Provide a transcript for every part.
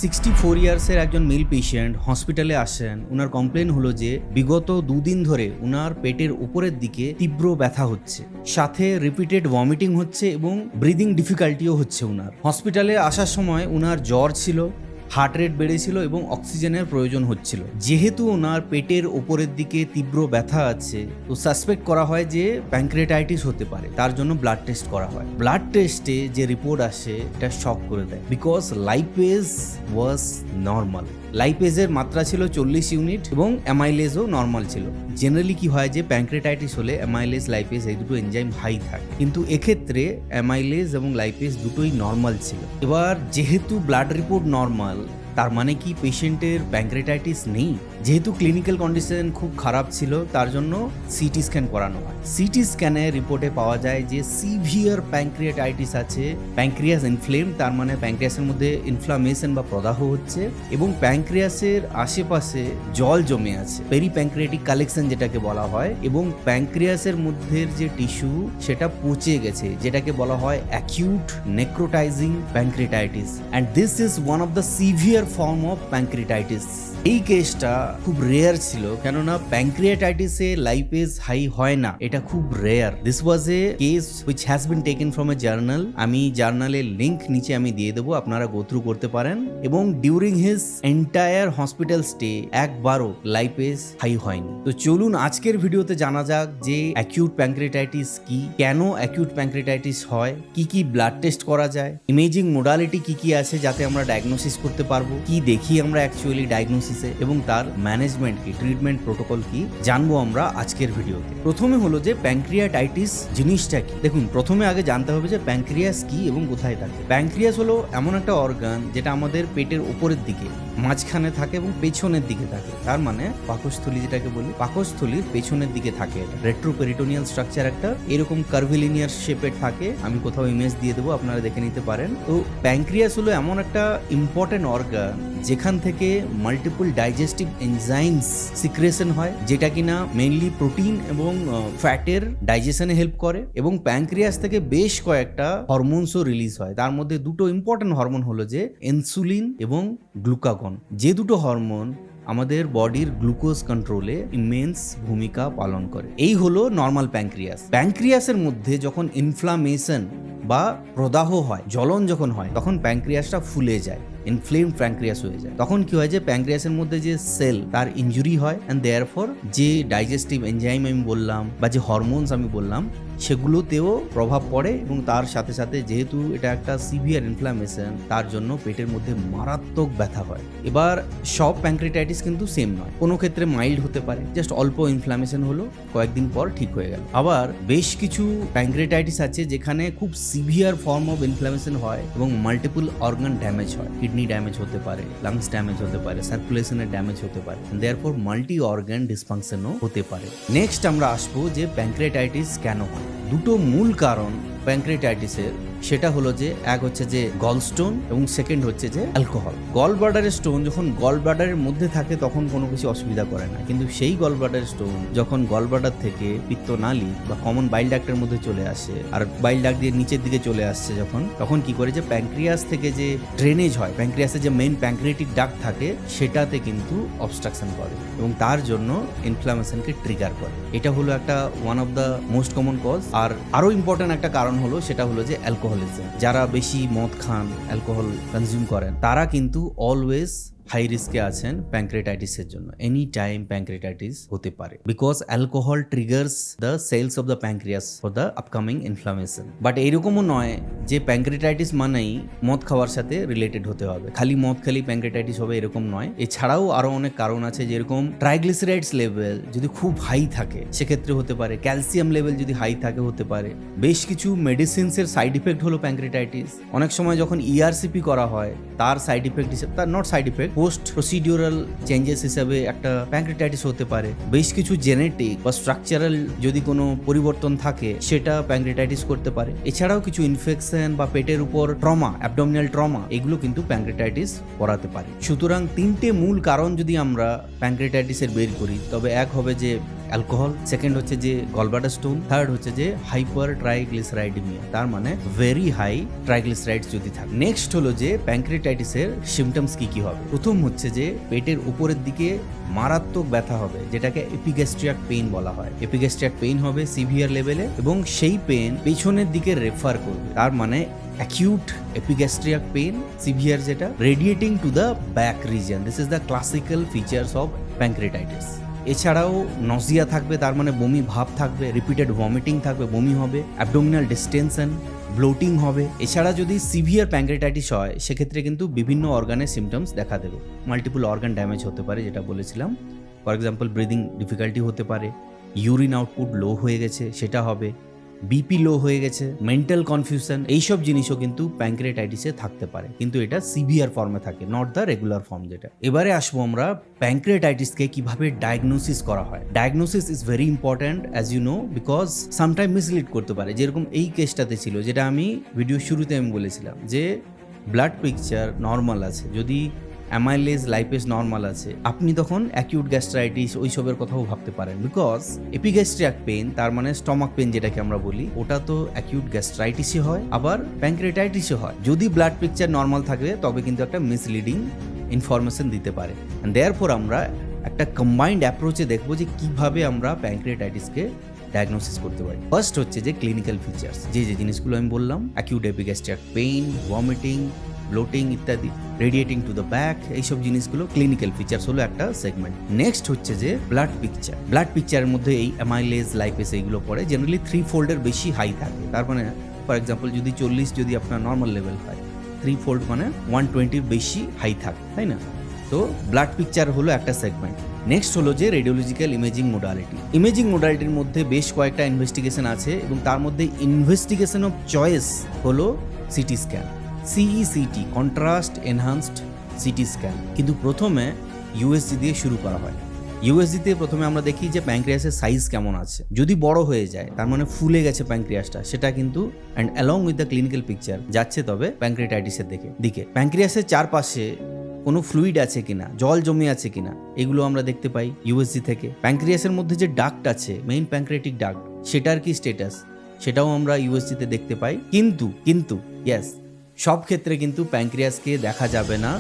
64 ইয়ার্সের একজন male patient হসপিটালে আসেন। উনার কমপ্লেন হলো যে বিগত 2 দিন ধরে উনার পেটের উপরের দিকে তীব্র ব্যথা হচ্ছে, সাথে রিপিটেড ভমিটিং হচ্ছে এবং ব্রিদিং ডিফিকাল্টিও হচ্ছে। উনার হসপিটালে আসার সময় উনার জ্বর ছিল, হার্ট রেট বেড়েছিল এবং অক্সিজেনের প্রয়োজন হচ্ছিল। যেহেতু ওনার পেটের ওপরের দিকে তীব্র ব্যথা আছে, তো সাসপেক্ট করা হয় যে প্যানক্রিয়াটাইটিস হতে পারে। তার জন্য ব্লাড টেস্ট করা হয়। ব্লাড টেস্টে যে রিপোর্ট আসে এটা শক করে দেয়, বিকজ লাইপেজ ওয়াজ নর্মাল। লাইপেজের মাত্রা ছিল 40 ইউনিট এবং অ্যামাইলেজও নর্মাল ছিল। জেনারেলি কি হয় যে প্যানক্রিয়াটাইটিস হলে অ্যামাইলেজ, লাইপেজ এই দুটো এনজাইম হাই থাকে, কিন্তু এক্ষেত্রে অ্যামাইলেজ এবং লাইপেজ দুটোই নর্মাল ছিল। এবার যেহেতু ব্লাড রিপোর্ট নর্মাল, তার মানে কি পেশেন্টের প্যানক্রিয়াটাইটিস নেই? যেহেতু ক্লিনিক্যাল কন্ডিশন খুব খারাপ ছিল, তার জন্য সিটি স্ক্যান করানো হয়। সিটি স্ক্যানে রিপোর্টে পাওয়া যায় যে সিভিয়ার প্যানক্রিয়াটাইটিস আছে, প্যানক্রিয়াস ইনফ্লেম, তার মানে প্যানক্রিয়াসের মধ্যে ইনফ্লামেশন বা প্রদাহ হচ্ছে এবং প্যানক্রিয়াসের আশেপাশে জল জমে আছে, পেরিপ্যানক্রিয়াটিক কালেকশন যেটাকে বলা হয়, এবং প্যানক্রিয়াসের মধ্যের যে টিস্যু সেটা পচে গেছে, যেটাকে বলা হয় acute necrotising pancreatitis, and this is one of the severe form of pancreatitis. এই কেসটা খুব রেয়ার ছিল, কেননা প্যানক্রিয়াটাইটিসে লাইপেজ হাই হয় না, এটা খুব rare. This was A case which has been taken from a journal. আমি জার্নালের লিঙ্ক নিচে আমি দিয়ে দেবো, আপনারা গো থ্রু করতে পারেন। এবং during his entire hospital stay একবারও লাইপেজ হাই হয়নি। তো চলুন আজকের ভিডিওতে জানা যাক যে অ্যাকিউট প্যানক্রিয়াটাইটিস কি, কেন অ্যাকিউট প্যানক্রিয়াটাইটিস হয়, কি কি ব্লাড টেস্ট করা যায়, ইমেজিং মোডালিটি কি কি আছে যাতে আমরা ডায়াগনোসিস করতে পারবো, কি দেখি আমরা অ্যাকচুয়ালি ডায়াগনোসিসে, এবং তার ম্যানেজমেন্ট কি, ট্রিটমেন্ট প্রোটোকল কি, জানবো আমরা আজকের ভিডিওতে। প্রথমে হলো যে প্যানক্রিয়াটাইটিস জিনিসটা কি। দেখুন, প্রথমে আগে জানতে হবে যে প্যানক্রিয়াস কি এবং কোথায় থাকে। প্যানক্রিয়াস হলো এমন একটা অর্গান যেটা আমাদের পেটের উপরের দিকে, মাঝখানে থাকে এবং পেছনের দিকে থাকে। তার মানে পাকস্থলী যেটাকে বলি, পাকস্থলীর পেছনের দিকে থাকে। এটা রেট্রোপেরিটোনিয়াল স্ট্রাকচার একটা এরকম কার্ভিলিনিয়ার শেপের থাকে। আমি কোথাও ইমেজ দিয়ে দেবো, আপনারা দেখে নিতে পারেন। তো প্যানক্রিয়াস হলো এমন একটা ইম্পর্টেন্ট অর্গান যেখান থেকে মাল্টিপল ডাইজেস্টিভ এনজাইমস সিক্রেশন হয়, যেটা কিনা মেইনলি প্রোটিন এবং ফ্যাটের ডাইজেশনে হেল্প করে। এবং প্যানক্রিয়াস থেকে বেশ কয়েকটা হরমোনসও রিলিজ হয়। তার মধ্যে দুটো ইম্পর্টেন্ট হরমোন হলো যে ইনসুলিন এবং গ্লুকাগন, যে দুটো হরমোন আমাদের বডির গ্লুকোজ কন্ট্রোলে ইমেন্স ভূমিকা পালন করে। এই হলো নর্মাল প্যানক্রিয়াস। প্যানক্রিয়াসের মধ্যে যখন ইনফ্লামেশন বা প্রদাহ হয়, জ্বলন যখন হয়, তখন প্যানক্রিয়াসটা ফুলে যায়, ইনফ্লেমড প্যানক্রিয়াস হয়ে যায়। তখন কি হয় যে প্যানক্রিয়াসের মধ্যে যে সেল তার ইনজুরি হয়, অ্যান্ড দেয়ারফর যে ডাইজেস্টিভ এনজাইম আমি বললাম বা যে হরমোনস আমি বললাম সেগুলোতেও প্রভাব পড়ে। এবং তার সাথে সাথে যেহেতু এটা একটা সিভিয়ার ইনফ্লামেশন, তার জন্য পেটের মধ্যে মারাত্মক ব্যথা হয়। এবার সব প্যানক্রিয়াটাইটিস কিন্তু সেম নয়, কোনো ক্ষেত্রে মাইল্ড হতে পারে, জাস্ট অল্প ইনফ্লামেশন হলো, কয়েকদিন পর ঠিক হয়ে গেল। আবার বেশ কিছু প্যানক্রিয়াটাইটিস আছে যেখানে খুব সিভিয়ার ফর্ম অফ ইনফ্লামেশন হয় এবং মাল্টিপল অর্গান ড্যামেজ হয়। কিডনি ড্যামেজ হতে পারে, লাংস ড্যামেজ হতে পারে, সার্কুলেশনের ড্যামেজ হতে পারে, দেয়ারফর মাল্টি অর্গান ডিসফাংশনও হতে পারে। নেক্সট আমরা আসবো যে প্যানক্রিয়াটাইটিস কেন হয়। দুটো মূল কারণ প্যানক্রিয়াটাইটিসের, সেটা হলো যে এক হচ্ছে যে গল স্টোন এবং সেকেন্ড হচ্ছে যে অ্যালকোহল। গল ব্লাডারের স্টোন যখন গল ব্লাডারের মধ্যে থাকে তখন কোনো কিছু অসুবিধা করে না, কিন্তু সেই গল ব্লাডারের স্টোন যখন গল ব্লাডার থেকে পিত্তনালী বা কমন বাইল ডাক্টের মধ্যে চলে আসে আর বাইল ডাক্ট দিয়ে নিচের দিকে চলে আসছে যখন, তখন কি করে যে প্যানক্রিয়াস থেকে যে ড্রেনেজ হয়, প্যানক্রিয়াসের যে মেইন প্যানক্রিয়াটিক ডাক্ট থাকে সেটাতে কিন্তু অবস্ট্রাকশন করে এবং তার জন্য ইনফ্লামেশনকে ট্রিগার করে। এটা হলো একটা one of the most common cause. আর আরো ইম্পর্টেন্ট একটা কারণ হলো, সেটা হলো যে অ্যালকোহলিজম। যারা বেশি মদ খান, অ্যালকোহল কনজিউম করেন, তারা কিন্তু অলওয়েজ হাই রিস্কে আছেন প্যানক্রিয়াটাইটিসের জন্য। এনি টাইম প্যানক্রিয়াটাইটিস হতে পারে, because alcohol triggers the cells of the pancreas for the upcoming inflammation. But এইরকমও নয় যে প্যানক্রিয়াটাইটিস মানেই মদ খাওয়ার সাথে রিলেটেড হতে হবে, খালি মদ খেলেই প্যানক্রিয়াটাইটিস হবে এরকম নয়। এছাড়াও আরো অনেক কারণ আছে, যেরকম ট্রাইগ্লিসারাইডস লেভেল যদি খুব হাই থাকে সেক্ষেত্রে হতে পারে, ক্যালসিয়াম লেভেল যদি হাই থাকে হতে পারে। বেশ কিছু মেডিসিনসের সাইড ইফেক্ট হলো প্যানক্রিয়াটাইটিস। অনেক সময় যখন ইআরসিপি করা হয়, তার সাইড ইফেক্ট হিসেবে, তার not side effect, post procedural changes হিসেবে একটা প্যানক্রিয়াটাইটিস হতে পারে। বেশ কিছু জেনেটিক বা স্ট্রাকচারাল যদি কোনো পরিবর্তন থাকে সেটা প্যানক্রিয়াটাইটিস করতে পারে। এছাড়াও কিছু ইনফেকশন বা পেটের উপর ট্রমা, অ্যাবডোমিনাল ট্রমা, এগুলো কিন্তু প্যানক্রিয়াটাইটিস করাতে পারে। সুতরাং তিনটে মূল কারণ যদি আমরা প্যানক্রিয়াটাইটিসের বের করি, তবে এক হবে যে অ্যালকোহল, সেকেন্ড হচ্ছে যে গলব্লাডার স্টোন, থার্ড হচ্ছে যে হাইপার ট্রাইগ্লিসারাইডেমিয়া, তার মানে ভেরি হাই ট্রাইগ্লিসারাইডস যদি থাকে। নেক্সট হলো যে প্যানক্রিয়াটাইটিসের সিমটমস কি কি হবে। প্রথম হচ্ছে যে পেটের উপরের দিকে মারাত্মক ব্যথা হবে, যেটাকে এপিগ্যাস্ট্রিয়াক পেইন বলা হয়। এপিগ্যাস্ট্রিয়াক পেইন হবে সিভিয়ার লেভেলে এবং সেই পেইন পেছনের দিকে রেফার করবে, তার মানে অ্যাকিউট এপিগ্যাস্ট্রিয়াক পেইন সিভিয়ার, যেটা radiating to the back region. This is the classical features of pancreatitis. এছাড়াও নজিয়া থাকবে, তার মানে বমি ভাব থাকবে, রিপিটেড ভমিটিং থাকবে, বমি হবে, অ্যাবডোমিনাল ডিস্টেনশন, ব্লোটিং হবে। এছাড়া যদি সিভিয়ার প্যানক্রিয়াটাইটিস হয় সেক্ষেত্রে কিন্তু বিভিন্ন অর্গানের সিমটমস দেখা দেবে। মাল্টিপল অর্গান ড্যামেজ হতে পারে, যেটা বলেছিলাম। ফর এক্সাম্পল ব্রিদিং ডিফিকাল্টি হতে পারে, ইউরিন আউটপুট লো হয়ে গেছে সেটা হবে, বিপি লো হয়ে গেছে, মেন্টাল কনফিউশন, এইসব জিনিসও কিন্তু প্যানক্রিয়াটাইটিসে থাকতে পারে, কিন্তু এটা সিভিয়ার ফর্মে থাকে, নট দ্য রেগুলার ফর্ম যেটা। এবারে আসবো আমরা প্যানক্রিয়াটাইটিসকে কিভাবে ডায়াগনোসিস করা হয়। Diagnosis is very important as you know, because sometime mislead করতে পারে। যেরকম এই কেসটাতে ছিল, যেটা আমি ভিডিও শুরুতে আমি বলেছিলাম যে ব্লাড পিকচার নর্মাল আছে, যদি অ্যামাইলেজ লাইপেজ নর্মাল আছে, আপনি তখন অ্যাকিউট গ্যাস্ট্রাইটিস ওইসবের কথাও ভাবতে পারেন, বিকজ এপিগ্যাস্ট্রিয়াক পেইন, তার মানে স্টমাক পেইন যেটাকে আমরা বলি, ওটা তো অ্যাকিউট গ্যাস্ট্রাইটিসই হয়, আবার প্যানক্রিয়াটাইটিসও হয়। যদি ব্লাড পিকচার নর্মাল থাকে তবে কিন্তু একটা মিসলিডিং ইনফরমেশন দিতে পারে। দেয়ারফর আমরা একটা কম্বাইন্ড অ্যাপ্রোচে দেখবো যে কিভাবে আমরা প্যানক্রিয়াটাইটিসকে ডায়াগনোসিস করতে পারি। ফার্স্ট হচ্ছে যে ক্লিনিক্যাল ফিচার্স, যে জিনিসগুলো আমি বললাম, অ্যাকিউট এপিগ্যাস্ট্রিয়াক পেইন, ভমিটিং, ব্লোটিং ইত্যাদি, রেডিয়েটিং টু দ্য ব্যাক, এইসব জিনিসগুলো ক্লিনিক্যাল ফিচার্স হলো একটা সেগমেন্ট। নেক্সট হচ্ছে যে ব্লাড পিকচার। ব্লাড পিকচারের মধ্যে এই অ্যামাইলেজ লাইপেজ এইগুলো পড়ে, জেনারেলি 3 ফোল্ডের বেশি হাই থাকে। তার মানে ফর এক্সাম্পল যদি 40 যদি আপনার নর্মাল লেভেল হয়, 3 ফোল্ড মানে 120 বেশি হাই থাকে, তাই না? তো ব্লাড পিকচার হলো একটা সেগমেন্ট। নেক্সট হলো যে রেডিওলজিক্যাল ইমেজিং মোডালিটি। ইমেজিং মোডালিটির মধ্যে বেশ কয়েকটা ইনভেস্টিগেশন আছে এবং তার মধ্যে ইনভেস্টিগেশন অফ চয়েস হলো CT scan, CECT, contrast enhanced CT scan. কিন্তু প্রথমে ইউএসজি দিয়ে শুরু করা হয়। ইউএসজিতে প্রথমে আমরা দেখি যে প্যানক্রিয়াসের সাইজ কেমন আছে। যদি বড় হয়ে যায়, তার মানে ফুলে গেছে প্যানক্রিয়াসটা, সেটা কিন্তু and along with the clinical picture যাচ্ছে তবে প্যানক্রিয়াটাইটিসের দিকে। প্যানক্রিয়াসের চারপাশে কোনো ফ্লুইড আছে কিনা, জল জমে আছে কিনা, এগুলো আমরা দেখতে পাই ইউএসজি থেকে। প্যানক্রিয়াসের মধ্যে যে ডাক্ট আছে, মেইন প্যানক্রিয়াটিক ডাক্ট, সেটার কি স্টেটাস, সেটাও আমরা ইউএসজিতে দেখতে পাই। কিন্তু ইয়েস, সব ক্ষেত্রে কিন্তু প্যানক্রিয়াসকে দেখা যাবে না,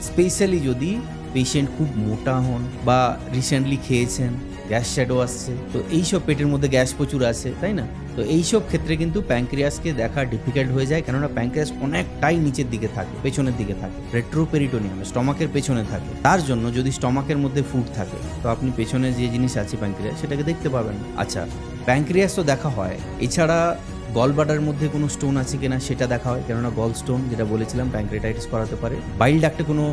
স্পেশালি যদি পেশেন্ট খুব মোটা হন বা রিসেন্টলি খেয়েছেন, গ্যাস শ্যাডো আসছে, তো এইসব পেটের মধ্যে গ্যাস প্রচুর আছে, তাই না? তো এইসব ক্ষেত্রে কিন্তু প্যানক্রিয়াসকে দেখা ডিফিকাল্ট হয়ে যায়, কেননা প্যানক্রিয়াস অনেকটাই নিচের দিকে থাকে, পেছনের দিকে থাকে, রেট্রোপেরিটোনিয়াম, স্টমাকের পেছনে থাকে। তার জন্য যদি স্টমাকের মধ্যে ফুড থাকে, তো আপনি পেছনে যে জিনিস আছে প্যানক্রিয়াস, সেটাকে দেখতে পাবেন। আচ্ছা, প্যানক্রিয়াস তো দেখা হয়, এছাড়া গলব্লাডারের মধ্যে কোনো স্টোন আছে কিনা সেটা দেখা হয়, কেননা গল স্টোন যেটা বলেছিলাম প্যানক্রিয়াটাইটিস করাতে পারে। বাইল ডাক্টে কোনো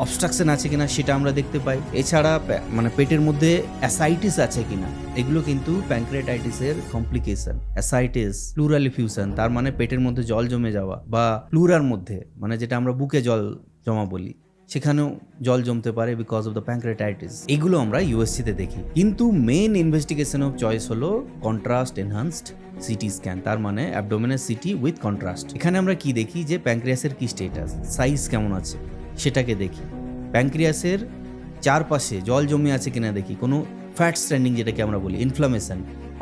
অবস্ট্রাকশন আছে কিনা সেটা আমরা দেখতে পাই। এছাড়া মানে পেটের মধ্যে অ্যাসাইটিস আছে কিনা, এগুলো কিন্তু প্যানক্রিয়াটাইটিসের কমপ্লিকেশন। অ্যাসাইটিস, প্লুরাল এফিউশন, তার মানে পেটের মধ্যে জল জমে যাওয়া, বা প্লুরার মধ্যে মানে যেটা আমরা বুকে জল জমা বলি, সেখানেও জল জমতে পারে বিকজ অফ দ্য প্যানক্রিয়াটাইটিস। এগুলো আমরা ইউএসসিতে দেখি। কিন্তু মেইন ইনভেস্টিগেশন অফ চয়েস হলো কন্ট্রাস্ট এনহান্সড সিটি স্ক্যান, তার মানে অ্যাবডোমিনাল সিটি উইথ কন্ট্রাস্ট। এখানে আমরা কি দেখি যে প্যানক্রিয়াসের কি স্টেটাস, সাইজ কেমন আছে সেটাকে দেখি, প্যানক্রিয়াসের চারপাশে জল জমে আছে কিনা দেখি, কোনো ফ্যাট স্ট্যান্ডিং যেটাকে আমরা বলি, ইনফ্লামেশন,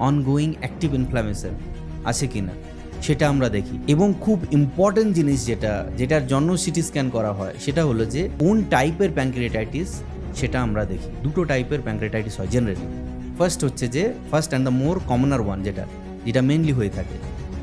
অনগোয়িং অ্যাক্টিভ ইনফ্লামেশন আছে কিনা সেটা আমরা দেখি। এবং খুব ইম্পর্টেন্ট জিনিস যেটার জন্য সিটি স্ক্যান করা হয়, সেটা হলো যে কোন টাইপের প্যানক্রিয়াটাইটিস সেটা আমরা দেখি। দুটো টাইপের প্যানক্রিয়াটাইটিস হয় জেনারেলি। ফার্স্ট হচ্ছে যে first and the more কমনার one, যেটা মেনলি হয়ে থাকে,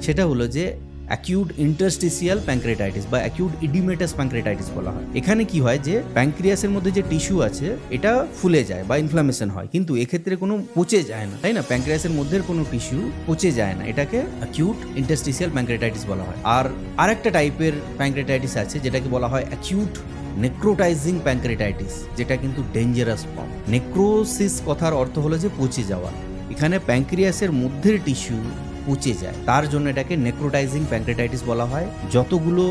সেটা হলো যে অ্যাকিউট ইন্টারস্টিসিয়াল প্যানক্রিয়াটাইটিস বা অ্যাকিউট ইডিমেটাস প্যানক্রিয়াটাইটিস বলা হয়। এখানে কি হয় যে প্যানক্রিয়াসের মধ্যে যে টিস্যু আছে এটা ফুলে যায় বা ইনফ্লামেশন হয়, কিন্তু এক্ষেত্রে কোনো পচে যায় না, তাই না? প্যানক্রিয়াসের মধ্যে কোনো টিস্যু পচে যায় না, এটাকে অ্যাকিউট ইন্টারস্টিসিয়াল প্যানক্রিয়াটাইটিস বলা হয়। আর আরেকটা টাইপের প্যানক্রিয়াটাইটিস আছে যেটাকে বলা হয় অ্যাকিউট নেক্রোটাইজিং প্যানক্রিয়াটাইটিস, যেটা কিন্তু ডেঞ্জারাস ফর্ম। নেক্রোসিস কথার অর্থ হলো যে পচে যাওয়া। এখানে প্যানক্রিয়াসের মধ্যের টিস্যু পচে যায়, তার জন্য এটাকে নেক্রোটাইজিং প্যানক্রিয়াটাইটিস বলা হয়। যতগুলো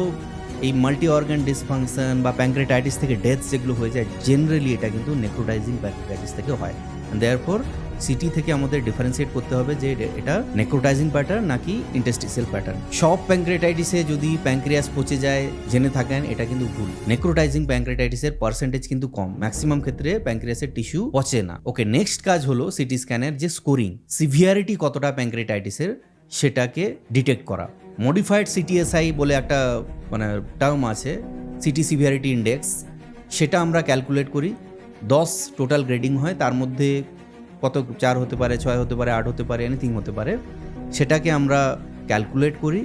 এই মাল্টি অর্গান ডিসফাংশন বা প্যানক্রিয়াটাইটিস থেকে ডেথ যেগুলো হয়ে যায়, জেনারেলি এটা কিন্তু নেক্রোটাইজিং প্যানক্রিয়াটাইটিস থেকে হয়। দেয়ারফর সিটি থেকে আমাদের ডিফারেন্সিয়েট করতে হবে যে এটা নেক্রোটাইজিং প্যাটার্ন নাকি ইন্টারস্টিসিয়াল প্যাটার্ন। সব প্যানক্রিয়াটাইটিসে যদি প্যানক্রিয়াস পচে যায় জেনে থাকেন, এটা কিন্তু ভুল। নেক্রোটাইজিং প্যানক্রিয়াটাইটিসের পার্সেন্টেজ কিন্তু কম, ম্যাক্সিমাম ক্ষেত্রে প্যানক্রিয়াসের টিস্যু পচে না। ওকে, নেক্সট কাজ হলো সিটি স্ক্যানের যে স্কোরিং, সিভিয়ারিটি কতটা প্যানক্রিয়াটাইটিসের সেটাকে ডিটেক্ট করা। মডিফাইড সিটিএসআই বলে একটা মানে টার্ম আছে, সিটি সিভিয়ারিটি ইন্ডেক্স, সেটা আমরা ক্যালকুলেট করি। 10 টোটাল গ্রেডিং হয়, তার মধ্যে কত 4 হতে পারে, 6 হতে পারে, 8 হতে পারে, এনিথিং হতে পারে, সেটাকে আমরা ক্যালকুলেট করি।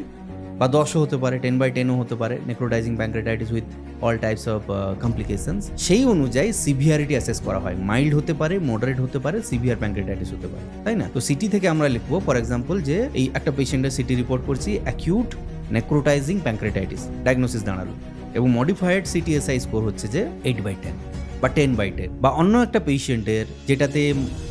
বা 10ও হতে পারে, 10/10ও হতে পারে, necrotising pancreatitis with all types of complications. সেই অনুযায়ী সিভিয়ারিটি অ্যাসেস করা হয়, মাইল্ড হতে পারে, মডারেট হতে পারে, সিভিয়ার প্যানক্রিয়াটাইটিস হতে পারে, তাই না? তো সিটি থেকে আমরা লিখবো ফর এক্সাম্পল যে এই একটা পেশেন্টের সিটি রিপোর্ট করছি, অ্যাকিউট নেক্রোটাইজিং প্যানক্রিয়াটাইটিস ডায়াগনোসিস দাঁড়ালো, এবং মডিফাইড সিটিএসআই স্কোর হচ্ছে যে 8/10 বা 10/10। বা অন্য একটা পেশেন্টের যেটাতে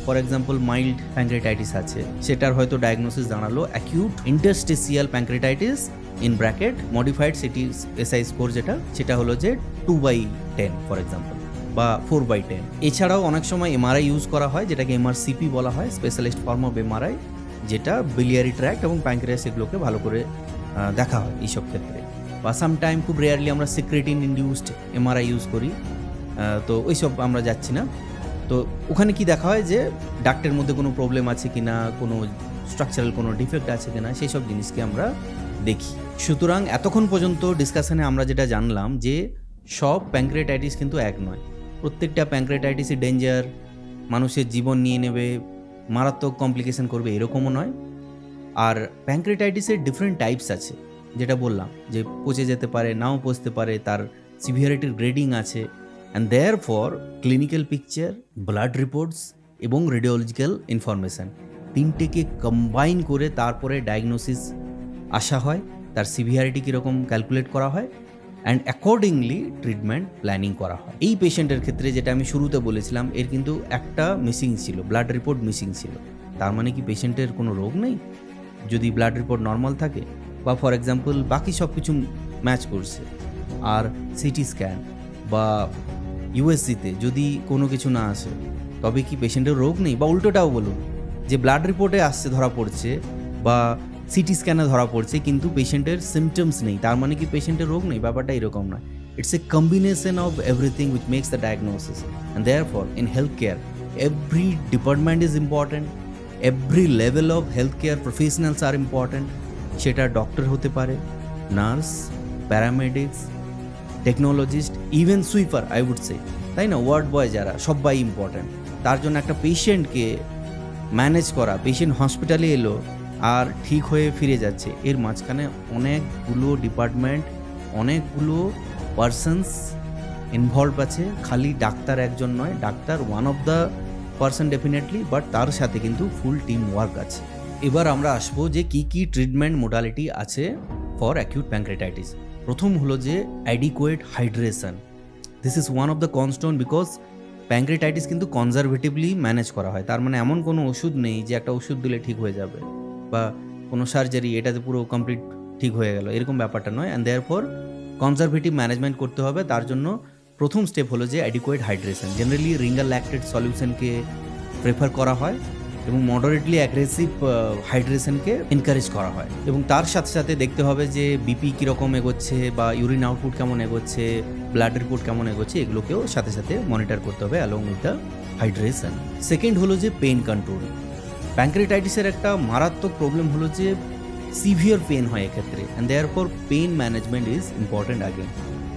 ফর এক্সাম্পল মাইল্ড প্যানক্রিয়াটাইটিস আছে, সেটার হয়তো ডায়াগনোসিস দাঁড়ালো acute interstitial pancreatitis in bracket modified CTSI score, সেটা হলো যে 2/10 ফর এক্সাম্পল, বা 4/10। এছাড়াও অনেক সময় এমআরআই ইউজ করা হয়, যেটাকে এমআরসিপি বলা হয়, স্পেশালিস্ট ফর্ম অফ এমআরআই, যেটা বিলিয়ারি ট্র্যাক্ট এবং প্যানক্রিয়াস এগুলোকে ভালো করে দেখা হয় এইসব ক্ষেত্রে। বা সামটাইম, খুব রেয়ারলি আমরা সিক্রেটিন ইনডিউসড এমআরআই ইউজ করি, তো ওইসব আমরা যাচ্ছি না। তো ওখানে কি দেখা হয় যে ডাক্টের মধ্যে কোনো প্রবলেম আছে কিনা, কোনো স্ট্রাকচারাল কোনো ডিফেক্ট আছে কিনা, সেই সব জিনিসকে আমরা দেখি। সুতরাং এতক্ষণ পর্যন্ত ডিসকাশনে আমরা যেটা জানলাম যে সব প্যানক্রিয়াটাইটিস কিন্তু এক নয়, প্রত্যেকটা প্যানক্রিয়াটাইটিসই ডেঞ্জার, মানুষের জীবন নিয়ে নেবে, মারাত্মক কমপ্লিকেশন করবে, এরকমও নয়। আর প্যানক্রিয়াটাইটিসের ডিফারেন্ট টাইপস আছে, যেটা বললাম যে পচে যেতে পারে, নাও পচতে পারে, তার সিভিয়ারিটির গ্রেডিং আছে। And therefore clinical picture, blood reports এবং রেডিওলজিক্যাল ইনফরমেশান, তিনটেকে কম্বাইন করে তারপরে ডায়াগনোসিস আসা হয়, তার সিভিয়ারিটি কীরকম ক্যালকুলেট করা হয়, অ্যান্ড অ্যাকর্ডিংলি ট্রিটমেন্ট প্ল্যানিং করা হয়। এই পেশেন্টের ক্ষেত্রে যেটা আমি শুরুতে বলেছিলাম, এর কিন্তু একটা মিসিং ছিল, ব্লাড রিপোর্ট মিসিং ছিল। তার মানে কি পেশেন্টের কোনো রোগ নেই? যদি ব্লাড রিপোর্ট নর্মাল থাকে, বা ফর এক্সাম্পল বাকি সব কিছু ম্যাচ করছে, আর সিটি স্ক্যান বা ইউএসজিতে যদি কোনো কিছু না আসে, তবে কি পেশেন্টের রোগ নেই? বা উল্টোটাও বলুন, যে ব্লাড রিপোর্টে আসছে, ধরা পড়ছে, বা সিটি স্ক্যানে ধরা পড়ছে, কিন্তু পেশেন্টের সিমটমস নেই, তার মানে কি পেশেন্টের রোগ নেই? ব্যাপারটা এরকম নয়। It's a combination of everything which makes the diagnosis. And therefore in health care every department is important, every level of health care professionals are important. সেটা ডক্টর হতে পারে, nurse, paramedics, technologist, even sweeper, I would say, তাই না? Ward boy যারা, সবাই important. তার জন্য একটা পেশেন্টকে ম্যানেজ করা, পেশেন্ট হসপিটালে এলো আর ঠিক হয়ে ফিরে যাচ্ছে, এর মাঝখানে অনেকগুলো ডিপার্টমেন্ট, অনেকগুলো পার্সনস ইনভলভ আছে। খালি ডাক্তার একজন নয়, doctor one of the person definitely, but তার সাথে কিন্তু ফুল টিম ওয়ার্ক আছে। এবার আমরা আসবো যে কি কি ট্রিটমেন্ট মোডালিটি আছে ফর অ্যাকিউট প্যানক্রিয়াটাইটিস। প্রথম হলো যে adequate hydration. This is one of the cornerstone, because pancreatitis কিন্তু কনজারভেটিভলি ম্যানেজ করা হয়। তার মানে এমন কোনো ওষুধ নেই যে একটা ওষুধ দিলে ঠিক হয়ে যাবে, বা কোনো সার্জারি এটাতে পুরো কমপ্লিট ঠিক হয়ে গেল, এরকম ব্যাপারটা নয়। অ্যান্ড দেয়ারফর কনজারভেটিভ ম্যানেজমেন্ট করতে হবে। তার জন্য প্রথম স্টেপ হলো যে adequate hydration. Generally Ringer lactated সলিউশনকে প্রেফার করা হয়, এবং মডারেটলি অ্যাগ্রেসিভ হাইড্রেশনকে এনকারেজ করা হয়। এবং তার সাথে সাথে দেখতে হবে যে বিপি কীরকম এগোচ্ছে, বা ইউরিন আউটপুট কেমন এগোচ্ছে, ব্লাড রিপোর্ট কেমন এগোচ্ছে, এগুলোকেও সাথে সাথে মনিটর করতে হবে along with the hydration. Second হলো যে পেন কন্ট্রোল। প্যানক্রিয়াটাইটিসের একটা মারাত্মক প্রবলেম হলো যে সিভিয়ার পেন হয় এক্ষেত্রে, and therefore pen management is important again.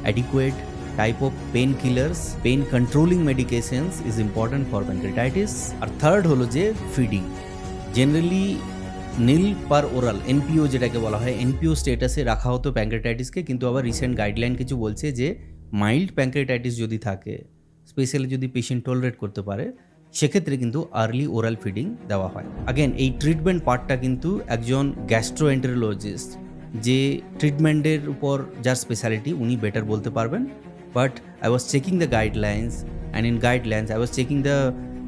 Adequate type of painkillers, pain controlling medications is important for pancreatitis. আর থার্ড হলো যে feeding. Generally nil per oral, NPO যেটাকে বলা হয়, এনপিও স্টেটাসে রাখা হতো প্যানক্রিয়াটাইটিসকে, কিন্তু আবার রিসেন্ট গাইডলাইন কিছু বলছে যে মাইল্ড প্যানক্রিয়াটাইটিস যদি থাকে, স্পেশালি যদি পেশেন্ট টলারেট করতে পারে, সেক্ষেত্রে কিন্তু আর্লি ওরাল ফিডিং দেওয়া হয়। আগেন এই ট্রিটমেন্ট পার্টটা কিন্তু একজন গ্যাস্ট্রোএন্টেরোলজিস্ট, যে ট্রিটমেন্টের উপর যার স্পেশালিটি, উনি বেটার বলতে পারবেন। But I was checking the guidelines, and in guidelines I was checking the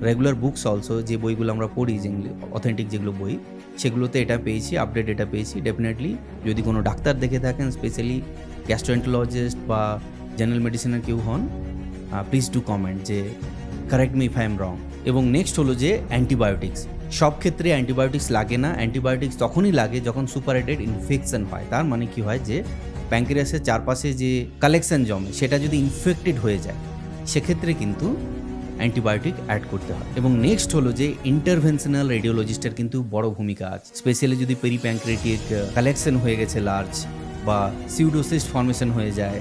regular books also, যে বইগুলো আমরা পড়ি, যেগুলো অথেন্টিক যেগুলো বই, সেগুলোতে এটা পেয়েছি, আপডেট এটা পেয়েছি। ডেফিনেটলি যদি কোনো ডাক্তার দেখে থাকেন, স্পেশালি গ্যাস্ট্রোএন্টেরোলজিস্ট বা জেনারেল মেডিসিনের কেউ হন, প্লিজ ডু কমেন্ট যে correct me if I am রং। এবং নেক্সট হলো যে অ্যান্টিবায়োটিক্স। সব ক্ষেত্রে অ্যান্টিবায়োটিক্স লাগে না, অ্যান্টিবায়োটিক্স তখনই লাগে যখন সুপারহেটেড ইনফেকশন হয়। তার মানে কি হয় যে প্যাঙ্ক্রিয়াসের চারপাশে যে কালেকশন জমে সেটা যদি ইনফেক্টেড হয়ে যায় সেক্ষেত্রে কিন্তু অ্যান্টিবায়োটিক অ্যাড করতে হয়। এবং নেক্সট হলো যে ইন্টারভেনশনাল রেডিওলজিস্টের কিন্তু বড় ভূমিকা আছে, স্পেশালি যদি পেরিপ্যাঙ্ক্রিয়াটিক কালেকশন হয়ে গেছে লার্জ বা সিউডোসিস্ট ফর্মেশন হয়ে যায়,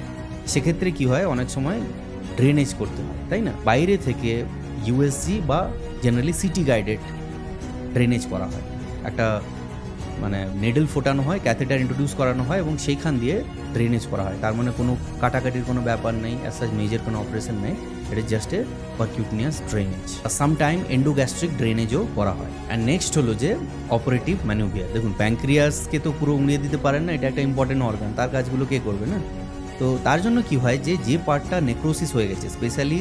সেক্ষেত্রে কি হয় অনেক সময় ড্রেনেজ করতে হয়, তাই না? বাইরে থেকে ইউএসজি বা জেনারেলি সিটি গাইডেড ড্রেনেজ করা হয়, একটা মানে নেডল ফোটানো হয়, ক্যাথেটার ইন্ট্রোডিউস করানো হয় এবং সেইখান দিয়ে ড্রেনেজ করা হয়। তার মানে কোনো কাটাকাটির কোনো ব্যাপার নেই, অ্যাজ সাচ মেজর কোনো অপারেশন নেই, এটা just a percutaneous drainage. Sometime এন্ডোগ্যাস্ট্রিক ড্রেনেজও করা হয়। অ্যান্ড নেক্সট হলো যে অপারেটিভ ম্যানুভিয়ার। দেখুন প্যাঙ্ক্রিয়াসকে তো পুরো উড়িয়ে দিতে পারেন না, এটা একটা ইম্পর্টেন্ট অর্গান, তার কাজগুলো কে করবে না? তো তার জন্য কি হয় যে পার্টটা নেক্রোসিস হয়ে গেছে, স্পেশালি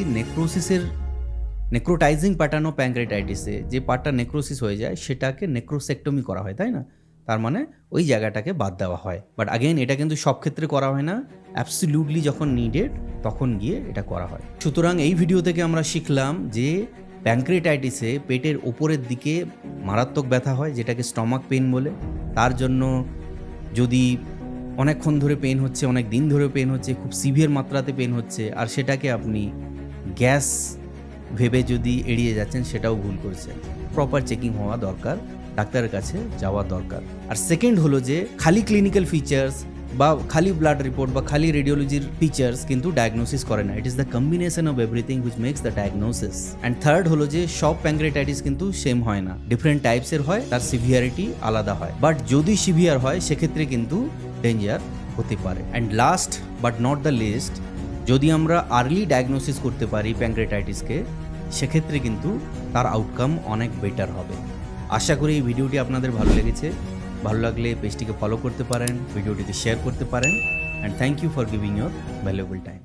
নেক্রোটাইজিং প্যাটার্ন অফ প্যাঙ্ক্রেটাইটিসে যে পার্টটা নেক্রোসিস হয়ে যায় সেটাকে নেক্রোসেক্টমি করা হয়, তাই না? তার মানে ওই জায়গাটাকে বাদ দেওয়া হয়। বাট আগেন এটা কিন্তু সব ক্ষেত্রে করা হয় না, অ্যাবসলিউটলি যখন নিডেড তখন গিয়ে এটা করা হয়। সুতরাং এই ভিডিও থেকে আমরা শিখলাম যে প্যাঙ্ক্রেটাইটিসে পেটের ওপরের দিকে মারাত্মক ব্যথা হয়, যেটাকে স্টমাক পেন বলে। তার জন্য যদি অনেকক্ষণ ধরে পেন হচ্ছে, অনেক দিন ধরে পেন হচ্ছে, খুব সিভিয়ার মাত্রাতে পেন হচ্ছে, আর সেটাকে আপনি গ্যাস ভেবে যদি এড়িয়ে যাচ্ছেন সেটাও ভুল করছেন। প্রপার চেকিং হওয়া দরকার, ডাক্তারের কাছে যাওয়া দরকার। আর সেকেন্ড হলো যে খালি ক্লিনিক্যাল ফিচার্স বা খালি ব্লাড রিপোর্ট বা খালি রেডিওলজির ফিচার্স কিন্তু ডায়াগনোসিস করে না, it is the combination of everything which makes the diagnosis. And third হলো যে সব প্যাঙ্ক্রেটাইটিস কিন্তু সেম হয় না, ডিফারেন্ট টাইপসের হয়, তার সিভিয়ারিটি আলাদা হয়। বাট যদি সিভিয়ার হয় সেক্ষেত্রে কিন্তু ডেঞ্জার হতে পারে। And last but not the least, যদি আমরা আর্লি ডায়াগনোসিস করতে পারি প্যাঙ্ক্রেটাইটিসকে সেক্ষেত্রে কিন্তু তার আউটকাম অনেক বেটার হবে। আশা করি এই ভিডিওটি আপনাদের ভালো লেগেছে। ভালো লাগলে পেজটিকে ফলো করতে পারেন, ভিডিওটিতে শেয়ার করতে পারেন। And thank you for giving your valuable time.